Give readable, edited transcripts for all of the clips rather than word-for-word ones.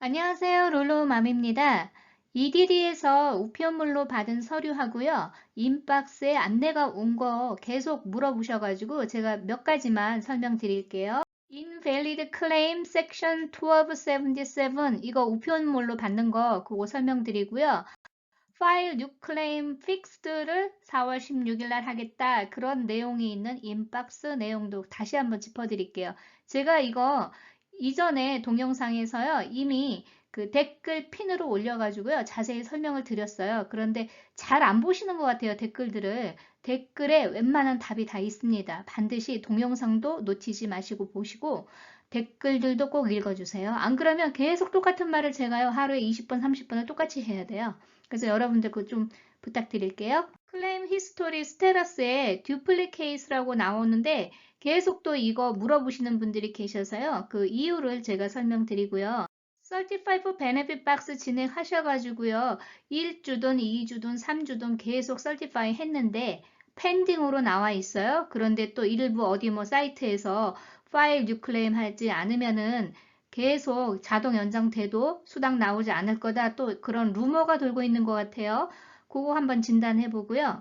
안녕하세요. 롤로맘입니다. EDD에서 우편물로 받은 서류하고요. 인박스에 안내가 온 거 계속 물어보셔가지고 제가 몇 가지만 설명드릴게요. Invalid Claim Section 1277 이거 우편물로 받는 거 그거 설명드리고요. 파일 뉴 클레임 픽스드를 4월 16일 날 하겠다. 그런 내용이 있는 인박스 내용도 다시 한번 짚어드릴게요. 제가 이거 이전에 동영상에서요. 이미 그 댓글 핀으로 올려가지고요. 자세히 설명을 드렸어요. 그런데 잘 안 보시는 것 같아요. 댓글들을. 댓글에 웬만한 답이 다 있습니다. 반드시 동영상도 놓치지 마시고 보시고 댓글들도 꼭 읽어주세요. 안 그러면 계속 똑같은 말을 제가요. 하루에 20번, 30번을 똑같이 해야 돼요. 그래서 여러분들 그거 좀 부탁드릴게요. 클레임 히스토리 스테러스에 듀플리케이스라고 나오는데 계속 또 이거 물어보시는 분들이 계셔서요. 그 이유를 제가 설명드리고요. Certify Benefit Box 진행하셔가지고요. 1주든 2주든 3주든 계속 Certify 했는데 펜딩으로 나와 있어요. 그런데 또 일부 어디 뭐 사이트에서 파일 뉴클레임 하지 않으면은 계속 자동 연장돼도 수당 나오지 않을 거다. 또 그런 루머가 돌고 있는 것 같아요. 그거 한번 진단해 보고요.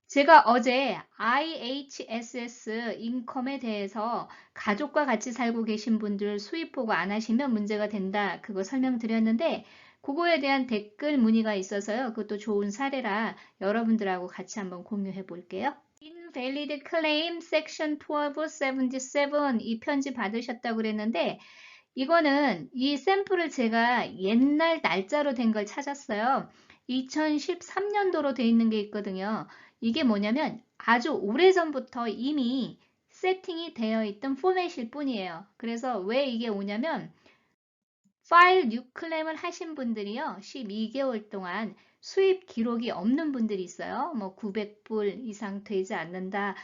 제가 어제 IHSS 인컴에 대해서 가족과 같이 살고 계신 분들 수입 보고 안 하시면 문제가 된다. 그거 설명드렸는데 그거에 대한 댓글 문의가 있어서요. 그것도 좋은 사례라 여러분들하고 같이 한번 공유해 볼게요. Invalid Claim Section 1277 이 편지 받으셨다고 그랬는데 이거는 이 샘플을 제가 옛날 날짜로 된 걸 찾았어요. 2013년도로 돼 있는 게 있거든요. 이게 뭐냐면 아주 오래전부터 이미 세팅이 되어 있던 포맷일 뿐이에요. 그래서 왜 이게 오냐면 파일 뉴 클램을 하신 분들이요. 12개월 동안 수입 기록이 없는 분들이 있어요. 뭐 900불 이상 되지 않는다.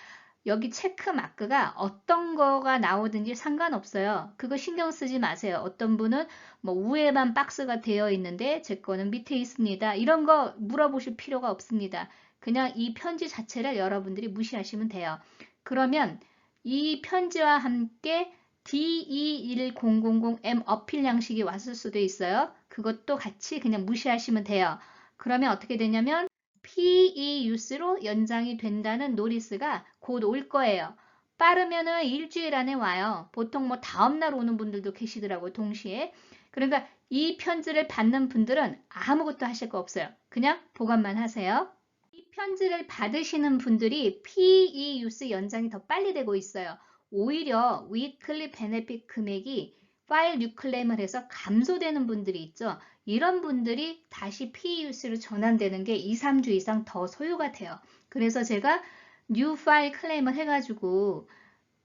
여기 체크 마크가 어떤 거가 나오든지 상관없어요. 그거 신경 쓰지 마세요. 어떤 분은 뭐 위에만 박스가 되어 있는데 제 거는 밑에 있습니다. 이런 거 물어보실 필요가 없습니다. 그냥 이 편지 자체를 여러분들이 무시하시면 돼요. 그러면 이 편지와 함께 DE10000M 어필 양식이 왔을 수도 있어요. 그것도 같이 그냥 무시하시면 돼요. 그러면 어떻게 되냐면 PEUS로 연장이 된다는 노리스가 곧 올 거예요. 빠르면은 일주일 안에 와요. 보통 뭐 다음날 오는 분들도 계시더라고요, 동시에. 그러니까 이 편지를 받는 분들은 아무것도 하실 거 없어요. 그냥 보관만 하세요. 이 편지를 받으시는 분들이 PEUS 연장이 더 빨리 되고 있어요. 오히려 위클리 베네핏 금액이 파일 뉴클레임을 해서 감소되는 분들이 있죠. 이런 분들이 다시 PEUS로 전환되는 게 2, 3주 이상 더 소요가 돼요. 그래서 제가 뉴 파일 클레임을 해가지고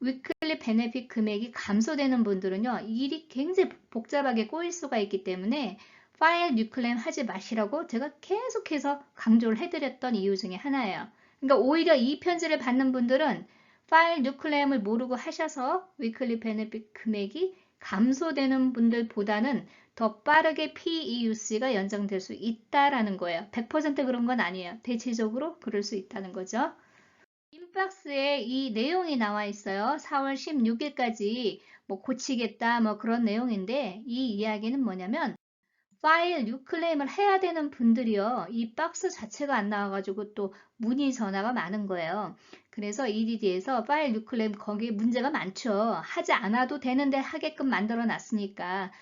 위클리 베네핏 금액이 감소되는 분들은요, 일이 굉장히 복잡하게 꼬일 수가 있기 때문에 파일 뉴클레임 하지 마시라고 제가 계속해서 강조를 해드렸던 이유 중에 하나예요. 그러니까 오히려 이 편지를 받는 분들은 파일 뉴클레임을 모르고 하셔서 위클리 베네핏 금액이 감소되는 분들보다는 더 빠르게 PEUC가 연장될 수 있다라는 거예요. 100% 그런 건 아니에요. 대체적으로 그럴 수 있다는 거죠. 인박스에 이 내용이 나와 있어요. 4월 16일까지 뭐 고치겠다 뭐 그런 내용인데 이 이야기는 뭐냐면 파일 뉴클레임을 해야 되는 분들이요. 이 박스 자체가 안 나와가지고 또 문의 전화가 많은 거예요. 그래서 EDD에서 파일 뉴클레임 거기에 문제가 많죠. 하지 않아도 되는데 하게끔 만들어 놨으니까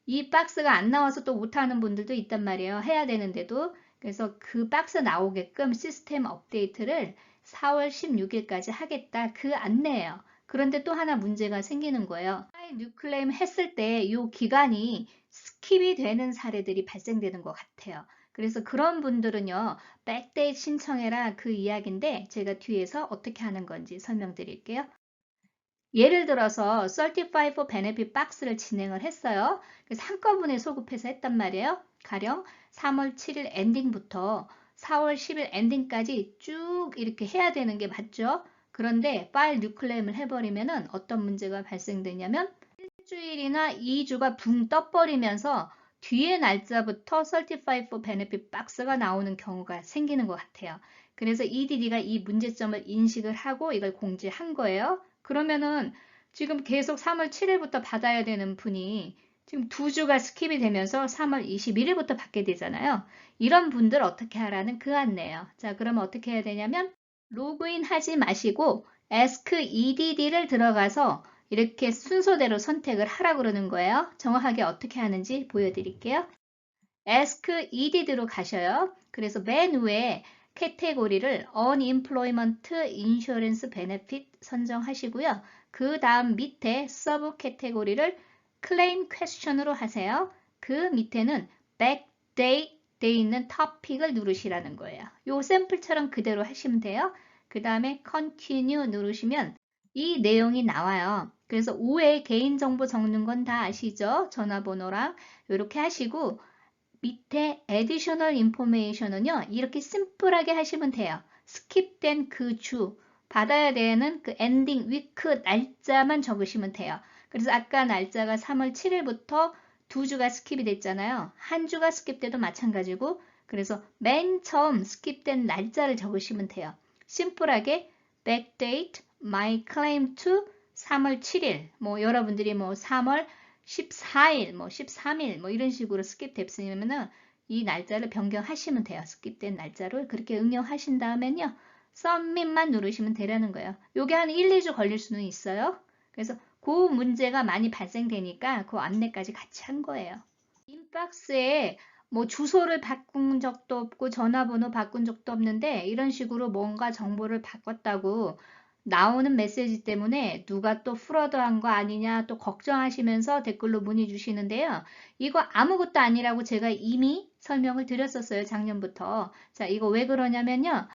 이 박스가 안 나와서 또 못하는 분들도 있단 말이에요. 해야 되는데도. 그래서 그 박스 나오게끔 시스템 업데이트를 4월 16일까지 하겠다. 그 안내예요. 그런데 또 하나 문제가 생기는 거예요. 파일 뉴클레임 했을 때 이 기간이 스킵이 되는 사례들이 발생되는 것 같아요. 그래서 그런 분들은요, 백데이트 신청해라 그 이야기인데 제가 뒤에서 어떻게 하는 건지 설명드릴게요. 예를 들어서 Certify for Benefit 박스를 진행을 했어요. 그래서 한꺼번에 소급해서 했단 말이에요. 가령 3월 7일 엔딩부터 4월 10일 엔딩까지 쭉 이렇게 해야 되는 게 맞죠? 그런데 파일 뉴클레임을 해버리면은 어떤 문제가 발생되냐면 일주일이나 2주가 붕 떠버리면서 뒤에 날짜부터 Certify for Benefit 박스가 나오는 경우가 생기는 것 같아요. 그래서 EDD가 이 문제점을 인식을 하고 이걸 공지한 거예요. 그러면은 지금 계속 3월 7일부터 받아야 되는 분이 지금 2주가 스킵이 되면서 3월 21일부터 받게 되잖아요. 이런 분들 어떻게 하라는 그 안내예요. 자, 그러면 어떻게 해야 되냐면 로그인 하지 마시고 Ask EDD를 들어가서 이렇게 순서대로 선택을 하라 그러는 거예요. 정확하게 어떻게 하는지 보여드릴게요. Ask EDD로 가셔요. 그래서 맨 위에 카테고리를 Unemployment Insurance Benefit 선정하시고요. 그 다음 밑에 서브 카테고리를 Claim Question으로 하세요. 그 밑에는 Backdate 돼 있는 토픽을 누르시라는 거예요. 요 샘플처럼 그대로 하시면 돼요. 그 다음에 Continue 누르시면 이 내용이 나와요. 그래서 5에 개인정보 적는 건 다 아시죠? 전화번호랑 이렇게 하시고 밑에 Additional Information은요. 이렇게 심플하게 하시면 돼요. 스킵된 그 주, 받아야 되는 그 엔딩 위크 날짜만 적으시면 돼요. 그래서 아까 날짜가 3월 7일부터 2주가 스킵이 됐잖아요. 한 주가 스킵돼도 마찬가지고 그래서 맨 처음 스킵된 날짜를 적으시면 돼요. 심플하게 backdate my claim to 3월 7일 뭐 여러분들이 뭐 3월 14일, 뭐 13일, 뭐 이런 식으로 스킵됐으면은 이 날짜를 변경하시면 돼요. 스킵된 날짜를 그렇게 응용하신 다음에는요. submit만 누르시면 되라는 거예요. 요게 한 1, 2주 걸릴 수는 있어요. 그래서 그 문제가 많이 발생되니까 그 안내까지 같이 한 거예요. 인박스에 뭐 주소를 바꾼 적도 없고 전화번호 바꾼 적도 없는데 이런 식으로 뭔가 정보를 바꿨다고 나오는 메시지 때문에 누가 또 프로드한 거 아니냐 또 걱정하시면서 댓글로 문의 주시는데요. 이거 아무것도 아니라고 제가 이미 설명을 드렸었어요. 작년부터. 자, 이거 왜 그러냐면요.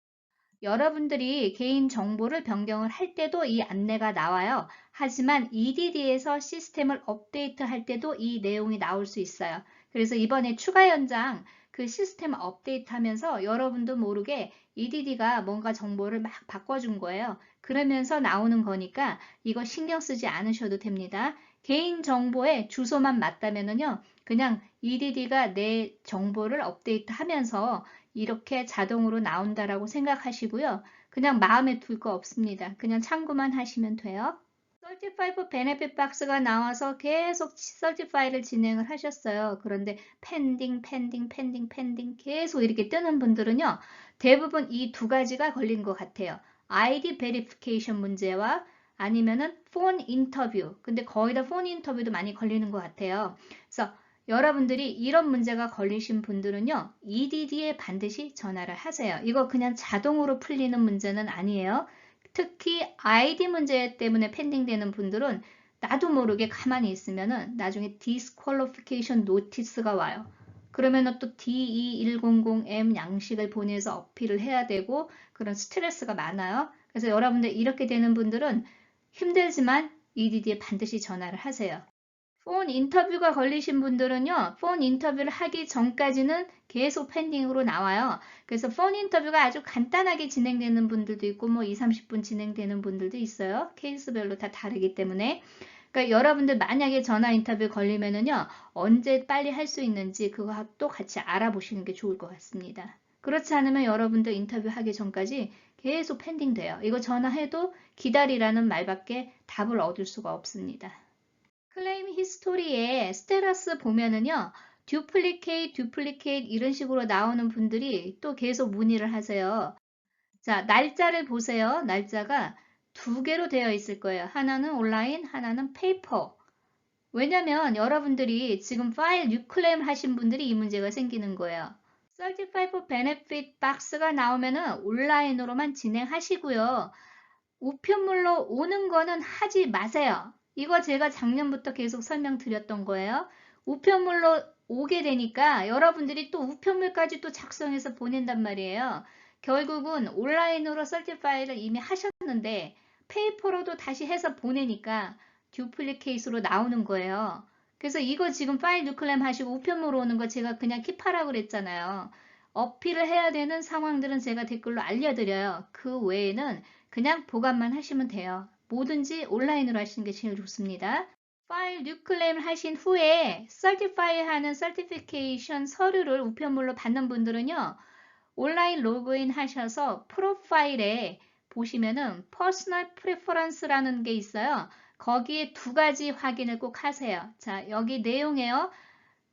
여러분들이 개인 정보를 변경을 할 때도 이 안내가 나와요. 하지만 EDD에서 시스템을 업데이트 할 때도 이 내용이 나올 수 있어요. 그래서 이번에 추가 연장 그 시스템 업데이트 하면서 여러분도 모르게 EDD가 뭔가 정보를 막 바꿔준 거예요. 그러면서 나오는 거니까 이거 신경 쓰지 않으셔도 됩니다. 개인 정보에 주소만 맞다면은요, 그냥 EDD가 내 정보를 업데이트 하면서 이렇게 자동으로 나온다라고 생각하시고요. 그냥 마음에 둘 거 없습니다. 그냥 참고만 하시면 돼요. Certify Benefit 박스가 나와서 계속 Certify를 진행을 하셨어요. 그런데 pending 계속 이렇게 뜨는 분들은요. 대부분 이 두 가지가 걸린 것 같아요. ID Verification 문제와 아니면은 폰 인터뷰. 근데 거의 다 폰 인터뷰도 많이 걸리는 것 같아요. 그래서 여러분들이 이런 문제가 걸리신 분들은요. EDD에 반드시 전화를 하세요. 이거 그냥 자동으로 풀리는 문제는 아니에요. 특히 아이디 문제 때문에 펜딩되는 분들은 나도 모르게 가만히 있으면은 나중에 disqualification notice가 와요. 그러면은 또 DE100M 양식을 보내서 어필을 해야 되고 그런 스트레스가 많아요. 그래서 여러분들 이렇게 되는 분들은 힘들지만 EDD에 반드시 전화를 하세요. 폰 인터뷰가 걸리신 분들은요, 폰 인터뷰를 하기 전까지는 계속 펜딩으로 나와요. 그래서 폰 인터뷰가 아주 간단하게 진행되는 분들도 있고, 뭐 2, 30분 진행되는 분들도 있어요. 케이스별로 다 다르기 때문에. 그러니까 여러분들 만약에 전화 인터뷰 걸리면은요, 언제 빨리 할 수 있는지 그것도 같이 알아보시는 게 좋을 것 같습니다. 그렇지 않으면 여러분들 인터뷰 하기 전까지 계속 펜딩 돼요. 이거 전화해도 기다리라는 말밖에 답을 얻을 수가 없습니다. 클레임 히스토리에 스테러스 보면은요. 듀플리케이트 이런 식으로 나오는 분들이 또 계속 문의를 하세요. 자, 날짜를 보세요. 날짜가 두 개로 되어 있을 거예요. 하나는 온라인, 하나는 페이퍼. 왜냐면 여러분들이 지금 파일 뉴클레임 하신 분들이 이 문제가 생기는 거예요. Certify for Benefit 박스가 나오면은 온라인으로만 진행하시고요. 우편물로 오는 거는 하지 마세요. 이거 제가 작년부터 계속 설명드렸던 거예요. 우편물로 오게 되니까 여러분들이 또 우편물까지 또 작성해서 보낸단 말이에요. 결국은 온라인으로 설티파이를 이미 하셨는데 페이퍼로도 다시 해서 보내니까 듀플리케이트로 나오는 거예요. 그래서 이거 지금 파일 뉴클램 하시고 우편물 오는 거 제가 그냥 킵하라고 그랬잖아요. 어필을 해야 되는 상황들은 제가 댓글로 알려드려요. 그 외에는 그냥 보관만 하시면 돼요. 뭐든지 온라인으로 하시는 게 제일 좋습니다. 파일 뉴클레임 하신 후에 Certify 하는 Certification 서류를 우편물로 받는 분들은요. 온라인 로그인 하셔서 프로파일에 보시면은 Personal Preference라는 게 있어요. 거기에 두 가지 확인을 꼭 하세요. 자, 여기 내용에요.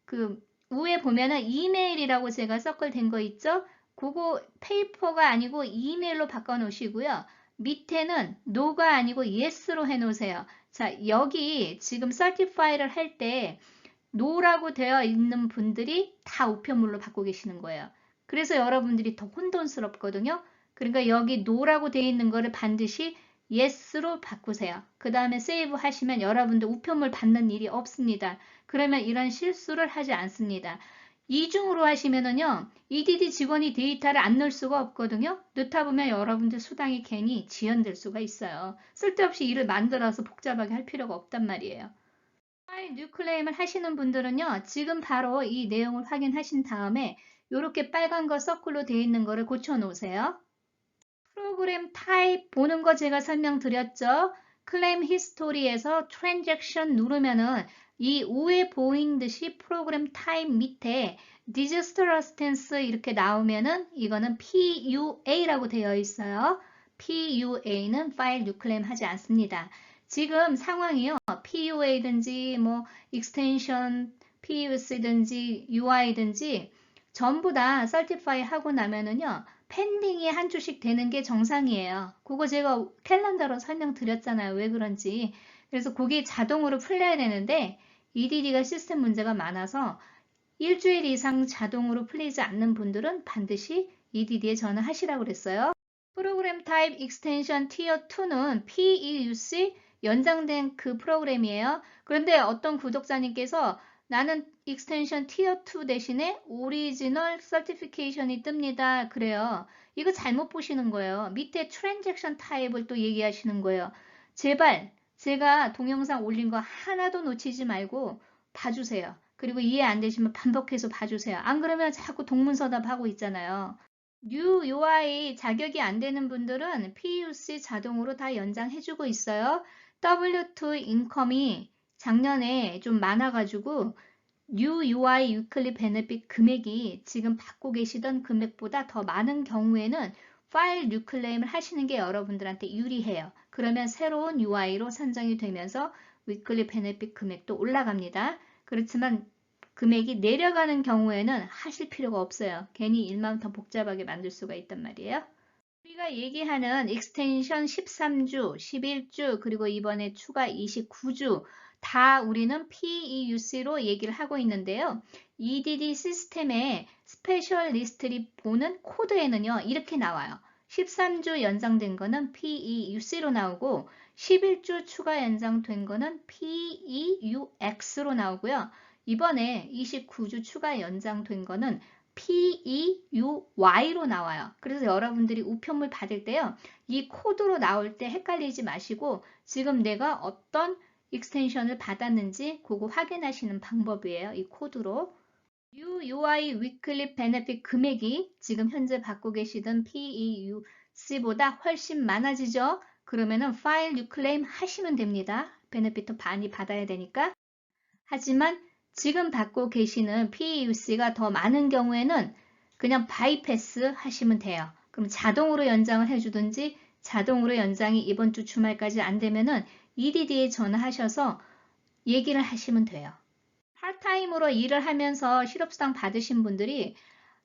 그 위에 보면은 이메일이라고 제가 서클된 거 있죠? 그거 페이퍼가 아니고 이메일로 바꿔 놓으시고요. 밑에는 no가 아니고 yes로 해 놓으세요. 자, 여기 지금 certify를 할 때 no라고 되어 있는 분들이 다 우편물로 받고 계시는 거예요. 그래서 여러분들이 더 혼돈스럽거든요. 그러니까 여기 no라고 되어 있는 거를 반드시 yes로 바꾸세요. 그 다음에 세이브 하시면 여러분들 우편물 받는 일이 없습니다. 그러면 이런 실수를 하지 않습니다. 이중으로 하시면은요, EDD 직원이 데이터를 안 넣을 수가 없거든요. 넣다 보면 여러분들 수당이 괜히 지연될 수가 있어요. 쓸데없이 일을 만들어서 복잡하게 할 필요가 없단 말이에요. 파일 뉴 클레임을 하시는 분들은요, 지금 바로 이 내용을 확인하신 다음에 이렇게 빨간 거 서클로 되어 있는 거를 고쳐 놓으세요. 프로그램 타입 보는 거 제가 설명드렸죠. 클레임 히스토리에서 트랜잭션 누르면은 이 위에 보인 듯이 프로그램 타입 밑에 디저스터 러스텐스 이렇게 나오면은 이거는 PUA라고 되어 있어요. PUA는 파일 뉴 클레임 하지 않습니다. 지금 상황이요. PUA든지 뭐 익스텐션 PUC든지 UI든지 전부 다 설티파이 하고 나면은요. 펜딩이 한 주씩 되는 게 정상이에요. 그거 제가 캘린더로 설명드렸잖아요. 왜 그런지. 그래서 그게 자동으로 풀려야 되는데 EDD가 시스템 문제가 많아서 일주일 이상 자동으로 풀리지 않는 분들은 반드시 EDD에 전화하시라고 그랬어요. 프로그램 타입 익스텐션 티어 2는 PEUC 연장된 그 프로그램이에요. 그런데 어떤 구독자님께서 나는 익스텐션 티어 2 대신에 오리지널 서티피케이션이 뜹니다. 그래요. 이거 잘못 보시는 거예요. 밑에 트랜잭션 타입을 또 얘기하시는 거예요. 제발 제가 동영상 올린 거 하나도 놓치지 말고 봐주세요. 그리고 이해 안 되시면 반복해서 봐주세요. 안 그러면 자꾸 동문서답하고 있잖아요. New UI 자격이 안 되는 분들은 PUC 자동으로 다 연장해주고 있어요. W2 인컴이 작년에 좀 많아가지고 New UI 위클리 베네핏 금액이 지금 받고 계시던 금액보다 더 많은 경우에는 파일 뉴클레임을 하시는 게 여러분들한테 유리해요. 그러면 새로운 UI로 선정이 되면서 위클리 베네핏 금액도 올라갑니다. 그렇지만 금액이 내려가는 경우에는 하실 필요가 없어요. 괜히 일만 더 복잡하게 만들 수가 있단 말이에요. 우리가 얘기하는 익스텐션 13주, 11주, 그리고 이번에 추가 29주 다 우리는 PEUC로 얘기를 하고 있는데요. EDD 시스템의 스페셜 리스트를 보는 코드에는요. 이렇게 나와요. 13주 연장된 거는 PEUC로 나오고 11주 추가 연장된 거는 PEUX로 나오고요. 이번에 29주 추가 연장된 거는 PEUY로 나와요. 그래서 여러분들이 우편물 받을 때요. 이 코드로 나올 때 헷갈리지 마시고 지금 내가 어떤 익스텐션을 받았는지 그거 확인하시는 방법이에요. 이 코드로. UI 위클리 베네핏 금액이 지금 현재 받고 계시던 PEUC보다 훨씬 많아지죠. 그러면은 파일 뉴클레임 하시면 됩니다. 베네핏도 많이 받아야 되니까. 하지만 지금 받고 계시는 PEUC가 더 많은 경우에는 그냥 바이패스 하시면 돼요. 그럼 자동으로 연장을 해주든지 자동으로 연장이 이번 주 주말까지 안 되면은 EDD에 전화하셔서 얘기를 하시면 돼요. 파트타임으로 일을 하면서 실업수당 받으신 분들이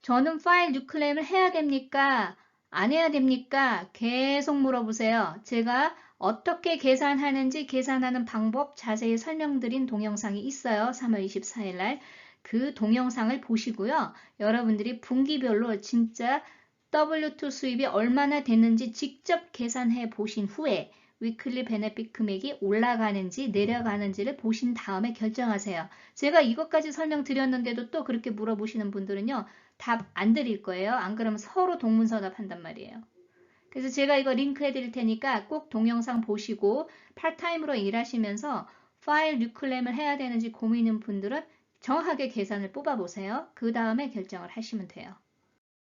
저는 파일 뉴클레임을 해야 됩니까? 안 해야 됩니까? 계속 물어보세요. 제가 어떻게 계산하는지 계산하는 방법 자세히 설명드린 동영상이 있어요. 3월 24일 날. 그 동영상을 보시고요. 여러분들이 분기별로 진짜 W2 수입이 얼마나 됐는지 직접 계산해 보신 후에 위클리 베네핏 금액이 올라가는지 내려가는지를 보신 다음에 결정하세요. 제가 이것까지 설명드렸는데도 또 그렇게 물어보시는 분들은요. 답 안 드릴 거예요. 안 그러면 서로 동문서답 한단 말이에요. 그래서 제가 이거 링크 해드릴 테니까 꼭 동영상 보시고 파트타임으로 일하시면서 파일 뉴클레임을 해야 되는지 고민인 분들은 정확하게 계산을 뽑아보세요. 그 다음에 결정을 하시면 돼요.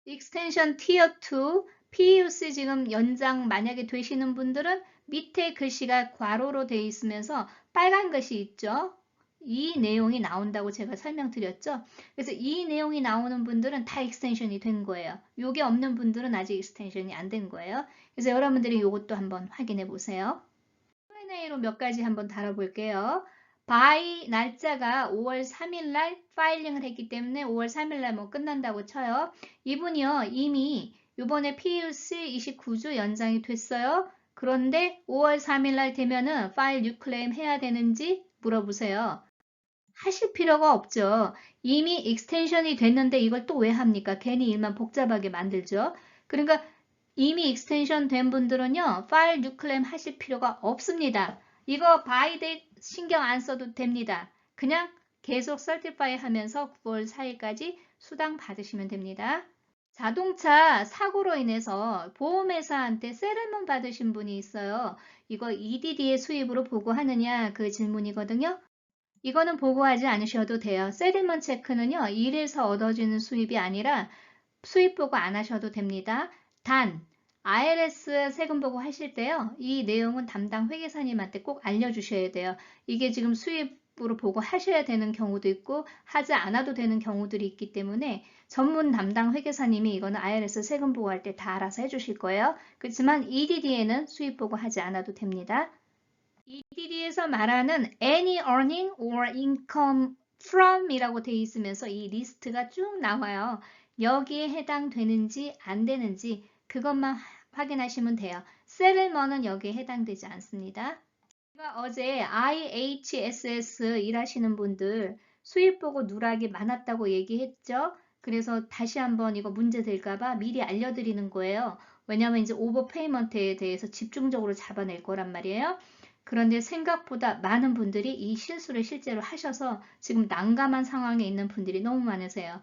익스텐션 티어 2 PUC 지금 연장 만약에 되시는 분들은 밑에 글씨가 괄호로 되어 있으면서 빨간 것이 있죠. 이 내용이 나온다고 제가 설명드렸죠. 그래서 이 내용이 나오는 분들은 다 익스텐션이 된 거예요. 이게 없는 분들은 아직 익스텐션이 안 된 거예요. 그래서 여러분들이 이것도 한번 확인해 보세요. Q&A로 몇 가지 한번 다뤄볼게요. by 날짜가 5월 3일 날 파일링을 했기 때문에 5월 3일 날 뭐 끝난다고 쳐요. 이분이요, 이미 이번에 PUC 29주 연장이 됐어요. 그런데 5월 3일 날 되면은 파일 뉴클레임 해야 되는지 물어보세요. 하실 필요가 없죠. 이미 익스텐션이 됐는데 이걸 또 왜 합니까? 괜히 일만 복잡하게 만들죠. 그러니까 이미 익스텐션 된 분들은요, 파일 뉴클레임 하실 필요가 없습니다. 이거 바이데이 신경 안 써도 됩니다. 그냥 계속 설티파이 하면서 9월 4일까지 수당 받으시면 됩니다. 자동차 사고로 인해서 보험회사한테 세를먼 받으신 분이 있어요. 이거 EDD의 수입으로 보고하느냐 그 질문이거든요. 이거는 보고하지 않으셔도 돼요. 세틀먼 체크는요, 일에서 얻어지는 수입이 아니라 수입 보고 안 하셔도 됩니다. 단, IRS 세금 보고 하실 때요, 이 내용은 담당 회계사님한테 꼭 알려주셔야 돼요. 이게 지금 수입으로 보고 하셔야 되는 경우도 있고, 하지 않아도 되는 경우들이 있기 때문에 전문 담당 회계사님이 이거는 IRS 세금 보고할 때 다 알아서 해주실 거예요. 그렇지만 EDD에는 수입 보고 하지 않아도 됩니다. EDD에서 말하는 any earning or income from 이라고 되어 있으면서 이 리스트가 쭉 나와요. 여기에 해당되는지 안 되는지 그것만 확인하시면 돼요. 세틀먼은 여기에 해당되지 않습니다. 제가 어제 IHSS 일하시는 분들 수입 보고 누락이 많았다고 얘기했죠. 그래서 다시 한번 이거 문제 될까봐 미리 알려드리는 거예요. 왜냐하면 이제 오버페이먼트에 대해서 집중적으로 잡아낼 거란 말이에요. 그런데 생각보다 많은 분들이 이 실수를 실제로 하셔서 지금 난감한 상황에 있는 분들이 너무 많으세요.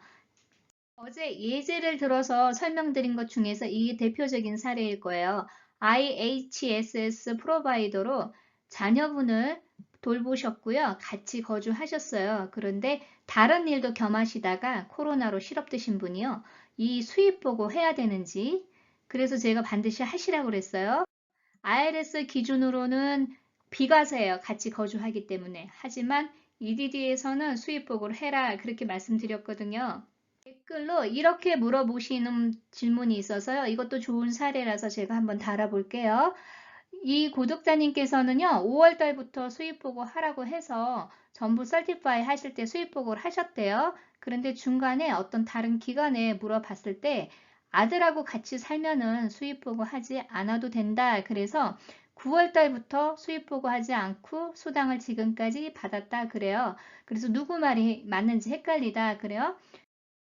어제 예제를 들어서 설명드린 것 중에서 이게 대표적인 사례일 거예요. IHSS 프로바이더로 자녀분을 돌보셨고요. 같이 거주하셨어요. 그런데 다른 일도 겸하시다가 코로나로 실업드신 분이요. 이 수입 보고 해야 되는지 그래서 제가 반드시 하시라고 그랬어요. IRS 기준으로는 비과세예요. 같이 거주하기 때문에. 하지만 EDD에서는 수입 보고를 해라 그렇게 말씀드렸거든요. 댓글로 이렇게 물어보시는 질문이 있어서요. 이것도 좋은 사례라서 제가 한번 달아볼게요. 이 구독자님께서는요, 5월 달부터 수입 보고 하라고 해서 전부 설티파이 하실 때 수입 보고를 하셨대요. 그런데 중간에 어떤 다른 기관에 물어봤을 때 아들하고 같이 살면은 수입 보고 하지 않아도 된다. 그래서 9월 달부터 수입 보고 하지 않고 수당을 지금까지 받았다 그래요. 그래서 누구 말이 맞는지 헷갈리다 그래요.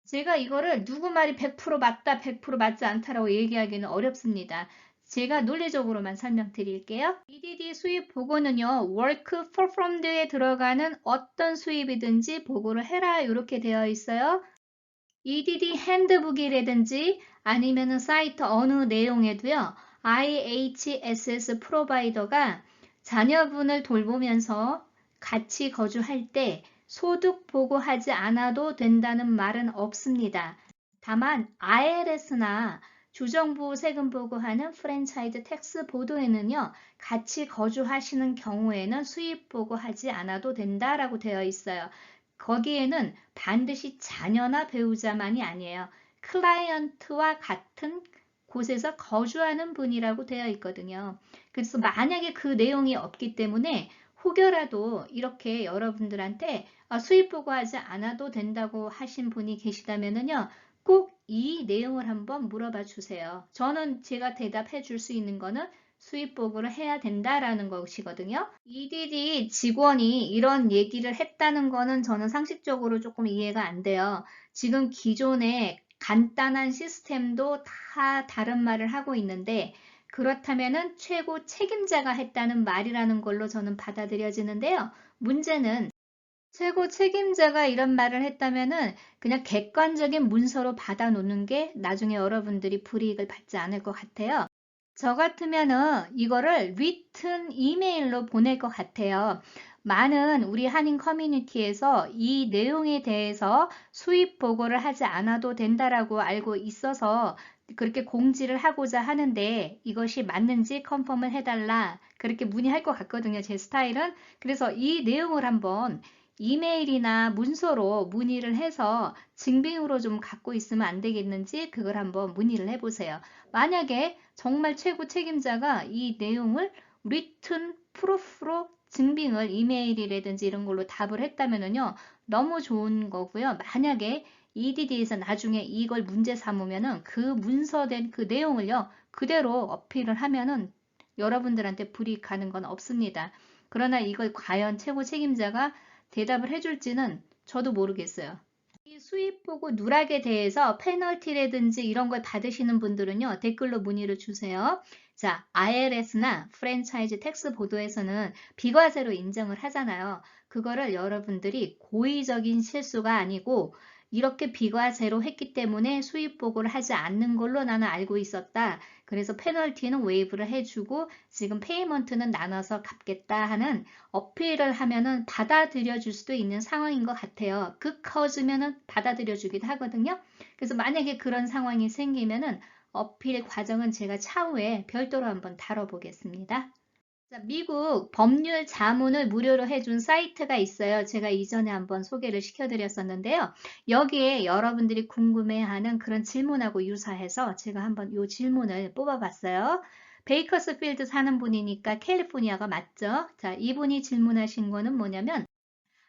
제가 이거를 누구 말이 100% 맞다, 100% 맞지 않다라고 얘기하기는 어렵습니다. 제가 논리적으로만 설명드릴게요. EDD 수입 보고는요, work performed에 들어가는 어떤 수입이든지 보고를 해라 이렇게 되어 있어요. EDD 핸드북이라든지 아니면은 사이트 어느 내용에도요, IHSS 프로바이더가 자녀분을 돌보면서 같이 거주할 때 소득 보고하지 않아도 된다는 말은 없습니다. 다만 IRS나 주정부 세금 보고하는 프랜차이즈 텍스 보도에는요, 같이 거주하시는 경우에는 수입 보고하지 않아도 된다라고 되어 있어요. 거기에는 반드시 자녀나 배우자만이 아니에요. 클라이언트와 같은 곳에서 거주하는 분이라고 되어 있거든요. 그래서 만약에 그 내용이 없기 때문에 혹여라도 이렇게 여러분들한테 수입 보고하지 않아도 된다고 하신 분이 계시다면요. 꼭 이 내용을 한번 물어봐 주세요. 저는 제가 대답해 줄 수 있는 거는 수입 보고를 해야 된다라는 것이거든요. EDD 직원이 이런 얘기를 했다는 거는 저는 상식적으로 조금 이해가 안 돼요. 지금 기존의 간단한 시스템도 다 다른 말을 하고 있는데 그렇다면은 최고 책임자가 했다는 말이라는 걸로 저는 받아들여지는데요. 문제는 최고 책임자가 이런 말을 했다면은 그냥 객관적인 문서로 받아놓는 게 나중에 여러분들이 불이익을 받지 않을 것 같아요. 저 같으면은 이거를 written 이메일로 보낼 것 같아요. 많은 우리 한인 커뮤니티에서 이 내용에 대해서 수입 보고를 하지 않아도 된다라고 알고 있어서 그렇게 공지를 하고자 하는데 이것이 맞는지 컨펌을 해달라 그렇게 문의할 것 같거든요. 제 스타일은. 그래서 이 내용을 한번 이메일이나 문서로 문의를 해서 증빙으로 좀 갖고 있으면 안 되겠는지 그걸 한번 문의를 해보세요. 만약에 정말 최고 책임자가 이 내용을 written 프루프로 증빙을 이메일이라든지 이런 걸로 답을 했다면은요, 너무 좋은 거고요. 만약에 EDD에서 나중에 이걸 문제 삼으면은 그 문서된 그 내용을요, 그대로 어필을 하면은 여러분들한테 불이익 가는 건 없습니다. 그러나 이걸 과연 최고 책임자가 대답을 해줄지는 저도 모르겠어요. 이 수입 보고 누락에 대해서 페널티라든지 이런 걸 받으시는 분들은요, 댓글로 문의를 주세요. 자, IRS나 프랜차이즈 텍스 보도에서는 비과세로 인정을 하잖아요. 그거를 여러분들이 고의적인 실수가 아니고 이렇게 비과세로 했기 때문에 수입 보고를 하지 않는 걸로 나는 알고 있었다. 그래서 페널티는 웨이브를 해주고 지금 페이먼트는 나눠서 갚겠다 하는 어필을 하면은 받아들여 줄 수도 있는 상황인 것 같아요. 극 커지면은 받아들여 주기도 하거든요. 그래서 만약에 그런 상황이 생기면은 어필 과정은 제가 차후에 별도로 한번 다뤄보겠습니다. 자, 미국 법률 자문을 무료로 해준 사이트가 있어요. 제가 이전에 한번 소개를 시켜드렸었는데요. 여기에 여러분들이 궁금해하는 그런 질문하고 유사해서 제가 한번 이 질문을 뽑아봤어요. 베이커스필드 사는 분이니까 캘리포니아가 맞죠? 자, 이분이 질문하신 거는 뭐냐면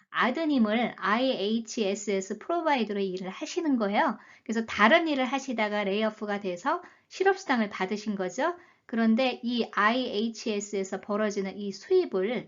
아드님을 IHSS 프로바이더로 일을 하시는 거예요. 그래서 다른 일을 하시다가 레이오프가 돼서 실업수당을 받으신 거죠. 그런데 이 IHS에서 벌어지는 이 수입을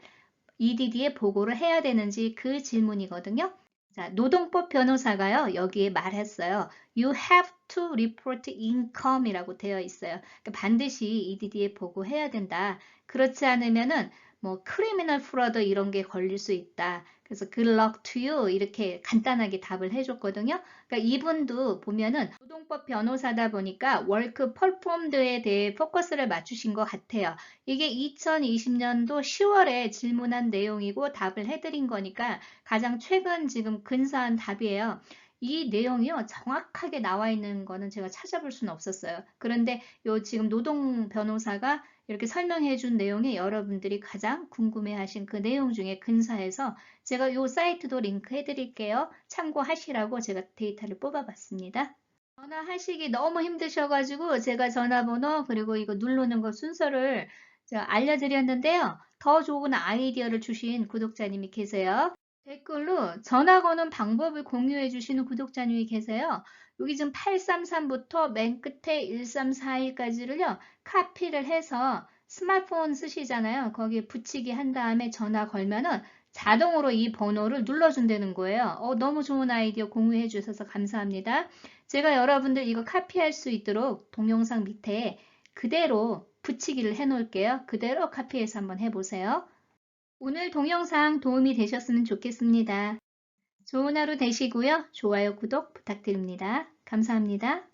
EDD에 보고를 해야 되는지 그 질문이거든요. 자, 노동법 변호사가요, 여기에 말했어요. You have to report income이라고 되어 있어요. 그러니까 반드시 EDD에 보고해야 된다. 그렇지 않으면은 뭐 크리미널 프로드 이런 게 걸릴 수 있다. 그래서 good luck to you 이렇게 간단하게 답을 해줬거든요. 그러니까 이분도 보면은 노동법 변호사다 보니까 월크 퍼폼드에 대해 포커스를 맞추신 것 같아요. 이게 2020년도 10월에 질문한 내용이고 답을 해드린 거니까 가장 최근 지금 근사한 답이에요. 이 내용이요, 정확하게 나와 있는 거는 제가 찾아볼 수는 없었어요. 그런데 요 지금 노동 변호사가 이렇게 설명해 준 내용이 여러분들이 가장 궁금해 하신 그 내용 중에 근사해서 제가 요 사이트도 링크 해 드릴게요. 참고하시라고 제가 데이터를 뽑아봤습니다. 전화하시기 너무 힘드셔가지고 제가 전화번호 그리고 이거 누르는 거 순서를 알려드렸는데요. 더 좋은 아이디어를 주신 구독자님이 계세요. 댓글로 전화 거는 방법을 공유해 주시는 구독자님이 계세요. 여기 지금 833부터 맨 끝에 1341까지를요. 카피를 해서 스마트폰 쓰시잖아요. 거기에 붙이기 한 다음에 전화 걸면은 자동으로 이 번호를 눌러준다는 거예요. 너무 좋은 아이디어 공유해 주셔서 감사합니다. 제가 여러분들 이거 카피할 수 있도록 동영상 밑에 그대로 붙이기를 해 놓을게요. 그대로 카피해서 한번 해보세요. 오늘 동영상 도움이 되셨으면 좋겠습니다. 좋은 하루 되시고요. 좋아요, 구독 부탁드립니다. 감사합니다.